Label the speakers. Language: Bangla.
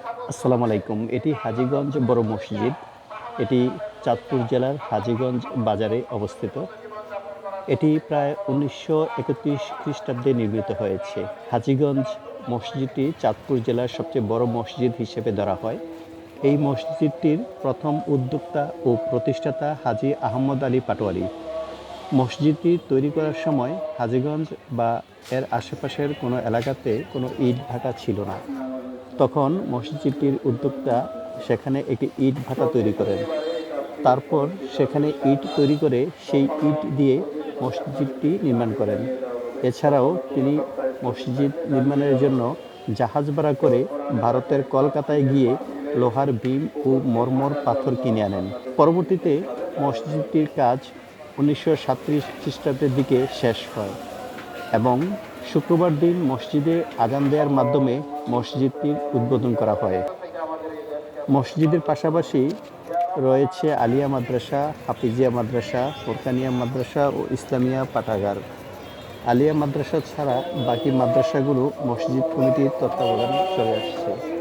Speaker 1: আসসালামু আলাইকুম। এটি হাজীগঞ্জ বড় মসজিদ। এটি চাঁদপুর জেলার হাজীগঞ্জ বাজারে অবস্থিত। এটি প্রায় ১৯৩১ খ্রিস্টাব্দে নির্মিত হয়েছে। হাজীগঞ্জ মসজিদটি চাঁদপুর জেলার সবচেয়ে বড় মসজিদ হিসেবে ধরা হয়। এই মসজিদটির প্রথম উদ্যোক্তা ও প্রতিষ্ঠাতা হাজী আহমদ আলী পাটোয়ারী। মসজিদটি তৈরি করার সময় হাজীগঞ্জ বা এর আশেপাশের কোনো এলাকাতে কোনো ইট-ভাটা ছিল না। তখন মসজিদটির উদ্যোক্তা সেখানে একটি ইট-ভাটা তৈরি করেন। তারপর সেখানে ইট তৈরি করে সেই ইট দিয়ে মসজিদটি নির্মাণ করেন। এছাড়াও তিনি মসজিদ নির্মাণের জন্য জাহাজ ভাড়া করে ভারতের কলকাতায় গিয়ে লোহার বিম ও মরমর পাথর কিনে আনেন। পরবর্তীতে মসজিদটির কাজ ১৯৩৭ খ্রিস্টাব্দের দিকে শেষ হয় এবং শুক্রবার দিন মসজিদে আজান দেওয়ার মাধ্যমে মসজিদটির উদ্বোধন করা হয়। মসজিদের পাশাপাশি রয়েছে আলিয়া মাদ্রাসা, হাফিজিয়া মাদ্রাসা, ফোরকানিয়া মাদ্রাসা ও ইসলামিয়া পাঠাগার। আলিয়া মাদ্রাসা ছাড়া বাকি মাদ্রাসাগুলো মসজিদ কমিটির তত্ত্বাবধানে চলে আসছে।